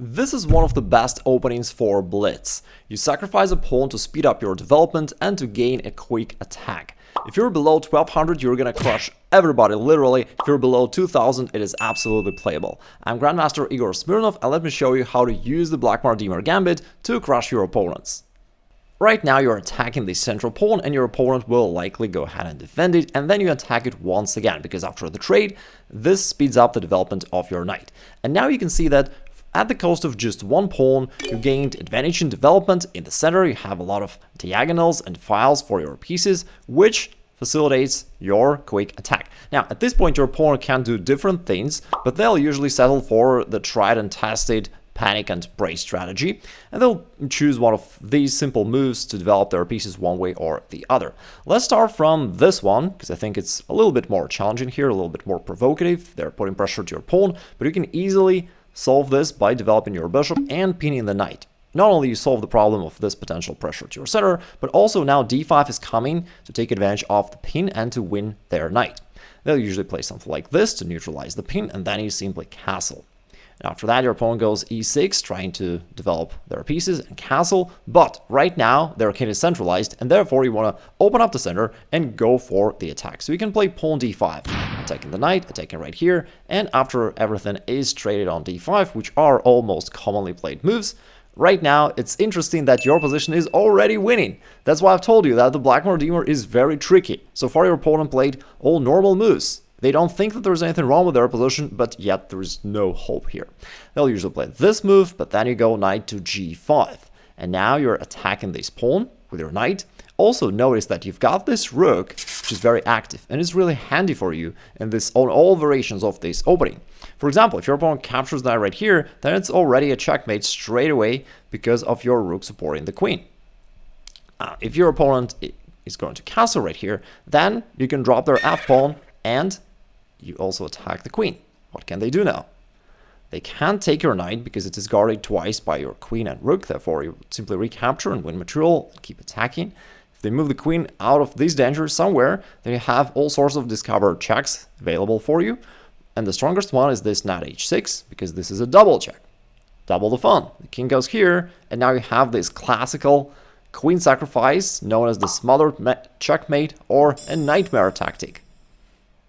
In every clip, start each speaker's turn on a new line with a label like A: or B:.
A: This is one of the best openings for blitz. You sacrifice a pawn to speed up your development and to gain a quick attack. If you're below 1200, you're gonna crush everybody, literally. If you're below 2000, it is absolutely playable. I'm Grandmaster Igor Smirnov, and let me show you how to use the Blackmar-Diemer Gambit to crush your opponents. Right now you're attacking the central pawn and your opponent will likely go ahead and defend it, and then you attack it once again, because after the trade, this speeds up the development of your knight. And now you can see that at the cost of just one pawn, you gained advantage in development. In the center, you have a lot of diagonals and files for your pieces, which facilitates your quick attack. Now, at this point, your opponent can do different things, but they'll usually settle for the tried and tested panic and brace strategy, and they'll choose one of these simple moves to develop their pieces one way or the other. Let's start from this one, because I think it's a little bit more challenging here, a little bit more provocative. They're putting pressure to your pawn, but you can easily solve this by developing your bishop and pinning the knight. Not only you solve the problem of this potential pressure to your center, but also now d5 is coming to take advantage of the pin and to win their knight. They'll usually play something like this to neutralize the pin, and then you simply castle. And after that, your opponent goes e6, trying to develop their pieces and castle, but right now their king is centralized, and therefore you want to open up the center and go for the attack. So you can play pawn d5, attacking the knight, attacking right here, and after everything is traded on d5, which are all most commonly played moves, right now it's interesting that your position is already winning. That's why I've told you that the Blackmar-Diemer is very tricky. So far your opponent played all normal moves. They don't think that there's anything wrong with their position, but yet there's no hope here. They'll usually play this move, but then you go knight to g5. And now you're attacking this pawn with your knight. Also notice that you've got this rook, which is very active, and it's really handy for you in this on all variations of this opening. For example, if your opponent captures that right here, then it's already a checkmate straight away because of your rook supporting the queen. If your opponent is going to castle right here, then you can drop their f-pawn and you also attack the queen. What can they do now? They can't take your knight because it is guarded twice by your queen and rook, therefore you simply recapture and win material and keep attacking. If they move the queen out of this danger somewhere, then you have all sorts of discovered checks available for you. And the strongest one is this knight h6, because this is a double check. Double the fun. The king goes here, and now you have this classical queen sacrifice known as the smothered checkmate or a nightmare tactic.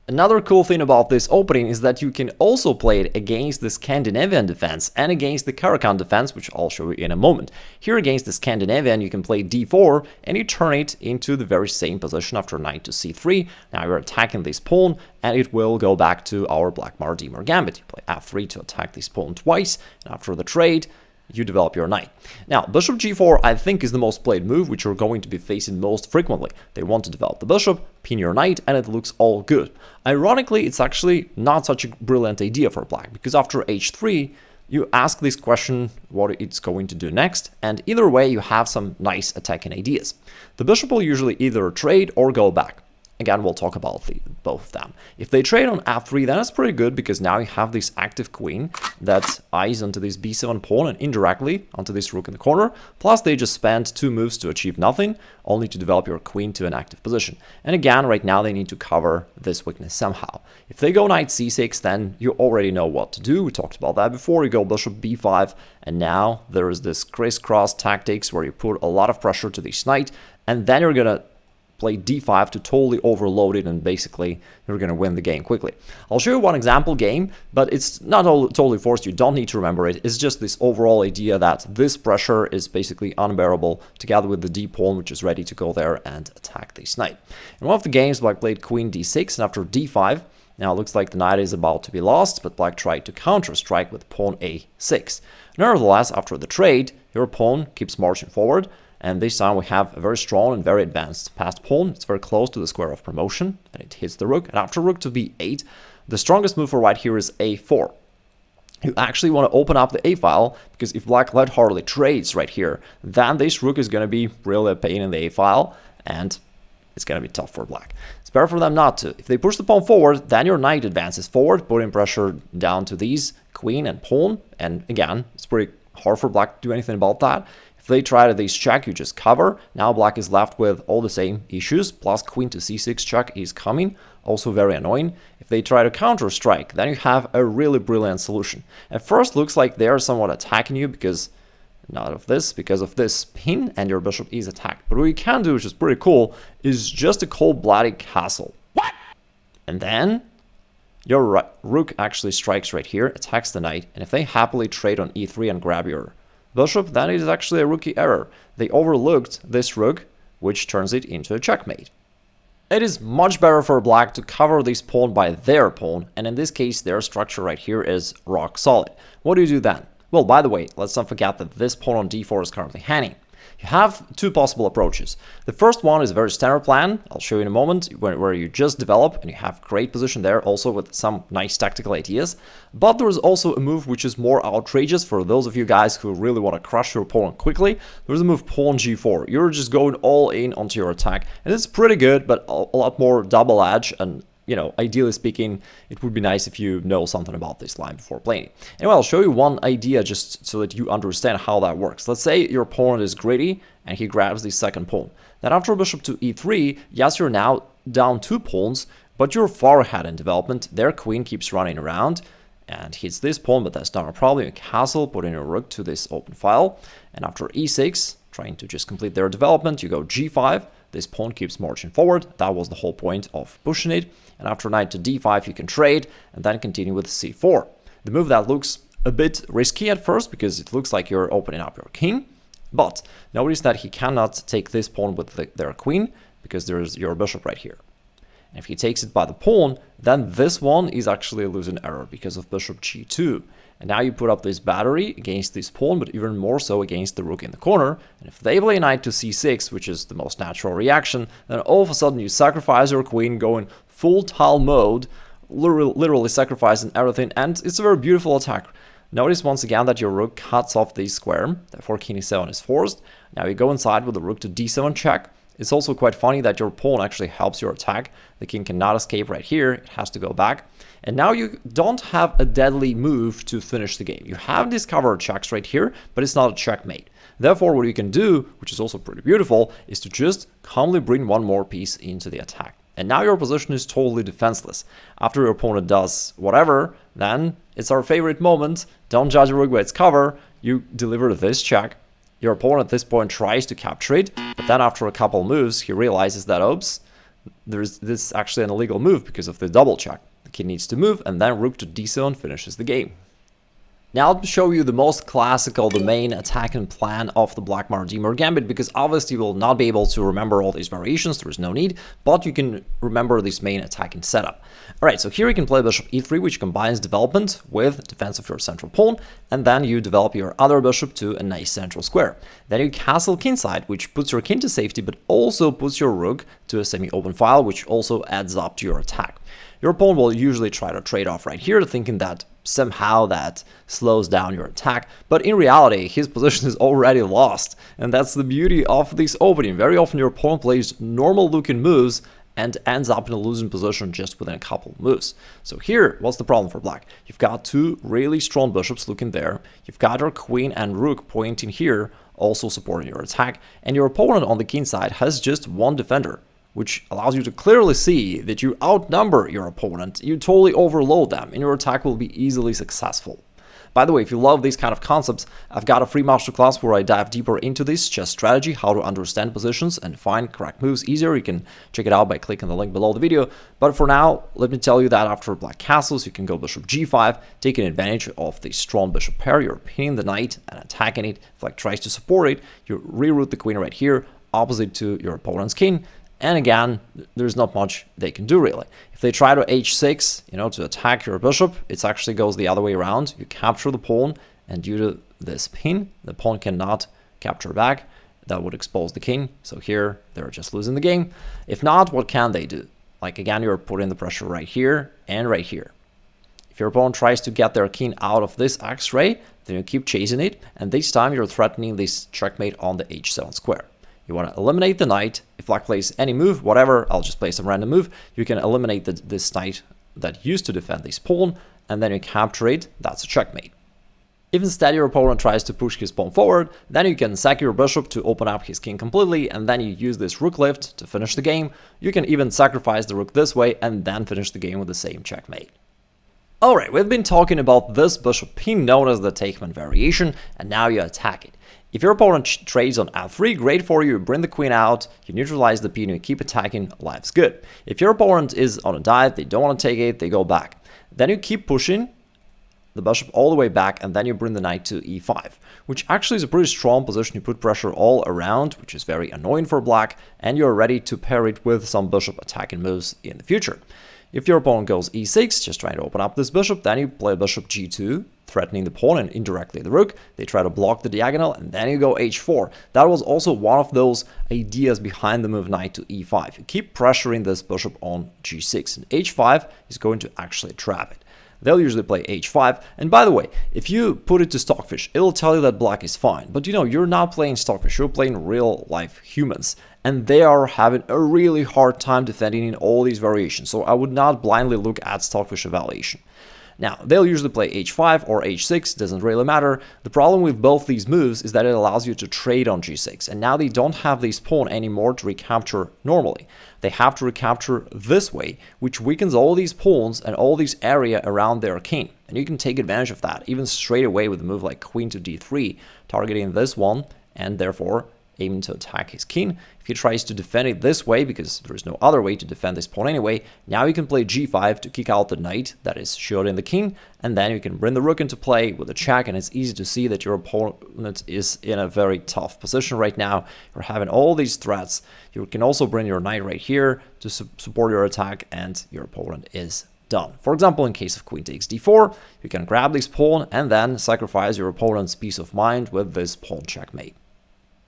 A: Another cool thing about this opening is that you can also play it against the Scandinavian defense and against the Caro-Kann defense, which I'll show you in a moment. Here against the Scandinavian, you can play d4 and you turn it into the very same position after knight to c3. Now you're attacking this pawn and it will go back to our Blackmar-Diemer Gambit. You play f3 to attack this pawn twice, and after the trade, you develop your knight. Now, bishop g4, I think, is the most played move, which you're going to be facing most frequently. They want to develop the bishop, pin your knight, and it looks all good. Ironically, it's actually not such a brilliant idea for black, because after h3, you ask this question what it's going to do next, and either way, you have some nice attacking ideas. The bishop will usually either trade or go back. Again, we'll talk about both of them. If they trade on f3, then it's pretty good, because now you have this active queen that eyes onto this b7 pawn and indirectly onto this rook in the corner. Plus, they just spend two moves to achieve nothing, only to develop your queen to an active position. And again, right now, they need to cover this weakness somehow. If they go knight c6, then you already know what to do. We talked about that before. You go bishop b5, and now there is this crisscross tactics where you put a lot of pressure to this knight, and then you're going to play d5 to totally overload it, and basically you're going to win the game quickly. I'll show you one example game, but it's not totally forced. You don't need to remember it. It's just this overall idea that this pressure is basically unbearable together with the d pawn, which is ready to go there and attack this knight. In one of the games, black played queen d6, and after d5, now it looks like the knight is about to be lost, but black tried to counter-strike with pawn a6. Nevertheless, after the trade, your pawn keeps marching forward, and this time we have a very strong and very advanced passed pawn. It's very close to the square of promotion, and it hits the rook. And after rook to b8, the strongest move for white here is a4. You actually want to open up the a file, because if black lightheartedly trades right here, then this rook is going to be really a pain in the a file, and it's going to be tough for black. It's better for them not to. If they push the pawn forward, then your knight advances forward, putting pressure down to these queen and pawn. And again, it's pretty hard for black to do anything about that. If they try to this check, you just cover. Now black is left with all the same issues, plus queen to c6 check is coming. also very annoying. If they try to counter-strike, then you have a really brilliant solution. At first, looks like they are somewhat attacking you because of this pin, and your bishop is attacked. But what you can do, which is pretty cool, is just a cold-blooded castle. What? And then your rook actually strikes right here, attacks the knight, and if they happily trade on e3 and grab your bishop, then it is actually a rookie error. They overlooked this rook, which turns it into a checkmate. It is much better for black to cover this pawn by their pawn, and in this case their structure right here is rock solid. What do you do then? Well, by the way, let's not forget that this pawn on d4 is currently hanging. You have two possible approaches. The first one is a very standard plan, I'll show you in a moment, where you just develop and you have great position there, also with some nice tactical ideas. But there is also a move which is more outrageous for those of you guys who really want to crush your opponent quickly. There's a move pawn g4. You're just going all in onto your attack, and it's pretty good, but a lot more double edge, and ideally speaking, it would be nice if you know something about this line before playing it. Anyway, I'll show you one idea just so that you understand how that works. Let's say your opponent is greedy and he grabs the second pawn. Then after bishop to e3, yes, you're now down 2 pawns, but you're far ahead in development. Their queen keeps running around and hits this pawn, but that's not a problem. You castle, put in your rook to this open file, and after e6, trying to just complete their development, you go g5. This pawn keeps marching forward. That was the whole point of pushing it. And after knight to d5, you can trade and then continue with c4. The move that looks a bit risky at first because it looks like you're opening up your king. But notice that he cannot take this pawn with their queen because there's your bishop right here. And if he takes it by the pawn, then this one is actually a losing error because of bishop g2. And now you put up this battery against this pawn, but even more so against the rook in the corner. And if they play knight to c6, which is the most natural reaction, then all of a sudden you sacrifice your queen, going full tile mode, literally sacrificing everything, and it's a very beautiful attack. Notice once again that your rook cuts off the square, therefore king e7 is forced. Now you go inside with the rook to d7 check. It's also quite funny that your pawn actually helps your attack. The king cannot escape right here, it has to go back. And now you don't have a deadly move to finish the game. You have discovered checks right here, but it's not a checkmate. Therefore, what you can do, which is also pretty beautiful, is to just calmly bring one more piece into the attack. And now your position is totally defenseless. After your opponent does whatever, then it's our favorite moment. Don't judge a rook by its cover. You deliver this check. Your opponent at this point tries to capture it, but then after a couple moves, he realizes that, oops, this is actually an illegal move because of the double check. The king needs to move, and then rook to d7 finishes the game. Now I'll show you the most classical, the main attacking plan of the Blackmar-Diemer Gambit, because obviously you will not be able to remember all these variations, there is no need, but you can remember this main attacking setup. Alright, so here you can play bishop e3, which combines development with defense of your central pawn, and then you develop your other bishop to a nice central square. Then you castle kingside, which puts your king to safety, but also puts your rook to a semi-open file, which also adds up to your attack. Your opponent will usually try to trade off right here, thinking that somehow that slows down your attack, but in reality his position is already lost, and that's the beauty of this opening. Very often your opponent plays normal looking moves and ends up in a losing position just within a couple of moves. So here, what's the problem for black? You've got two really strong bishops looking there, you've got your queen and rook pointing here, also supporting your attack, and your opponent on the king side has just one defender, which allows you to clearly see that you outnumber your opponent, you totally overload them, and your attack will be easily successful. By the way, if you love these kind of concepts, I've got a free masterclass where I dive deeper into this chess strategy, how to understand positions and find correct moves easier. You can check it out by clicking the link below the video. But for now, let me tell you that after black castles, you can go bishop g5, taking advantage of the strong bishop pair. You're pinning the knight and attacking it. If black tries to support it, you reroute the queen right here, opposite to your opponent's king. And again, there's not much they can do really. If they try to h6, to attack your bishop, it actually goes the other way around. You capture the pawn, and due to this pin, the pawn cannot capture back. That would expose the king. So here, they're just losing the game. If not, what can they do? Like again, you're putting the pressure right here and right here. If your opponent tries to get their king out of this x-ray, then you keep chasing it, and this time you're threatening this checkmate on the h7 square. You want to eliminate the knight. If black plays any move, whatever, I'll just play some random move, you can eliminate this knight that used to defend this pawn, and then you capture it. That's a checkmate. If instead your opponent tries to push his pawn forward, then you can sack your bishop to open up his king completely, and then you use this rook lift to finish the game. You can even sacrifice the rook this way and then finish the game with the same checkmate. Alright, we've been talking about this bishop pin known as the Teichmann variation, and now you attack it. If your opponent trades on f3, great for you, you bring the queen out, you neutralize the pin, you keep attacking, life's good. If your opponent is on a dive, they don't want to take it, they go back. Then you keep pushing the bishop all the way back, and then you bring the knight to e5, which actually is a pretty strong position. You put pressure all around, which is very annoying for black, and you're ready to pair it with some bishop attacking moves in the future. If your opponent goes e6, just trying to open up this bishop, then you play bishop g2, threatening the pawn and indirectly the rook. They try to block the diagonal, and then you go h4. That was also one of those ideas behind the move knight to e5. You keep pressuring this bishop on g6, and h5 is going to actually trap it. They'll usually play h5, and by the way, if you put it to Stockfish, it'll tell you that black is fine. But you know, you're not playing Stockfish, you're playing real-life humans, and they are having a really hard time defending in all these variations, so I would not blindly look at Stockfish evaluation. Now, they'll usually play h5 or h6, doesn't really matter. The problem with both these moves is that it allows you to trade on g6, and now they don't have this pawn anymore to recapture normally. They have to recapture this way, which weakens all these pawns and all this area around their king. And you can take advantage of that, even straight away with a move like queen to d3, targeting this one, and therefore aiming to attack his king. If he tries to defend it this way, because there is no other way to defend this pawn anyway, now you can play g5 to kick out the knight that is shielding the king, and then you can bring the rook into play with a check, and it's easy to see that your opponent is in a very tough position right now. You're having all these threats. You can also bring your knight right here to support your attack, and your opponent is done. For example, in case of queen takes d4, you can grab this pawn and then sacrifice your opponent's peace of mind with this pawn checkmate.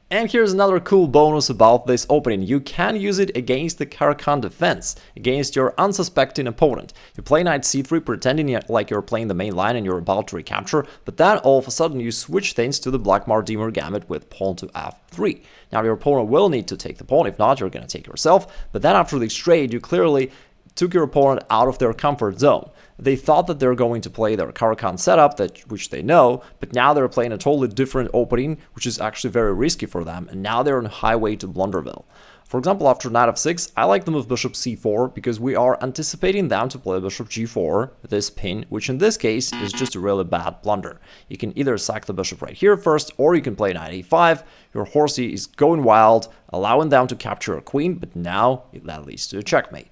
A: And here's another cool bonus about this opening. You can use it against the Caro-Kann defense, against your unsuspecting opponent. You play knight c3 pretending like you're playing the main line and you're about to recapture, but then all of a sudden you switch things to the Blackmar-Diemer Gambit with pawn to f3. Now your opponent will need to take the pawn, if not you're going to take yourself, but then after this trade you clearly took your opponent out of their comfort zone. They thought that they're going to play their Caro-Kann setup, which they know, but now they're playing a totally different opening, which is actually very risky for them, and now they're on a highway to Blunderville. For example, after knight f6, I like the move bishop c4 because we are anticipating them to play bishop g4, this pin, which in this case is just a really bad blunder. You can either sack the bishop right here first, or you can play knight e5. Your horsey is going wild, allowing them to capture a queen, but now that leads to a checkmate.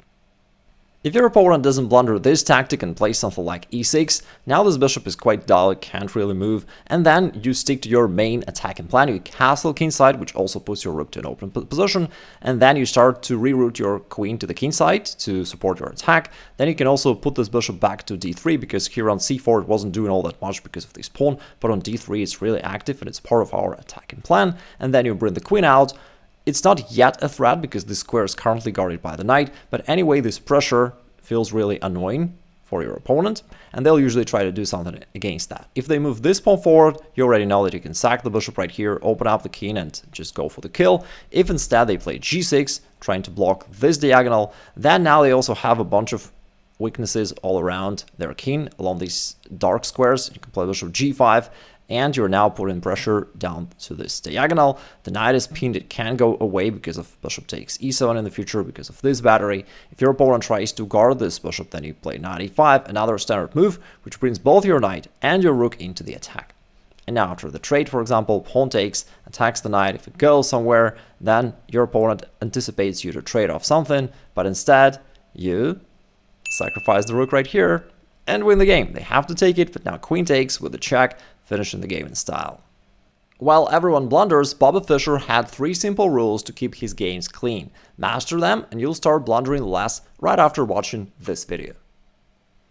A: If your opponent doesn't blunder this tactic and plays something like e6, now this bishop is quite dull, it can't really move, and then you stick to your main attacking plan. You castle kingside, which also puts your rook to an open position, and then you start to reroute your queen to the kingside to support your attack. Then you can also put this bishop back to d3, because here on c4 it wasn't doing all that much because of this pawn, but on d3 it's really active and it's part of our attacking plan, and then you bring the queen out. It's not yet a threat because this square is currently guarded by the knight, but anyway, this pressure feels really annoying for your opponent, and they'll usually try to do something against that. If they move this pawn forward, you already know that you can sack the bishop right here, open up the king, and just go for the kill. If instead they play g6, trying to block this diagonal, then now they also have a bunch of weaknesses all around their king along these dark squares. You can play bishop g5, and you're now putting pressure down to this diagonal. The knight is pinned, it can go away because of bishop takes e7 in the future because of this battery. If your opponent tries to guard this bishop, then you play knight e5, another standard move, which brings both your knight and your rook into the attack. And now after the trade, for example, pawn takes, attacks the knight. If it goes somewhere, then your opponent anticipates you to trade off something, but instead you sacrifice the rook right here and win the game. They have to take it, but now queen takes with the check, finishing the game in style. While everyone blunders, Bobby Fischer had 3 simple rules to keep his games clean. Master them and you'll start blundering less right after watching this video.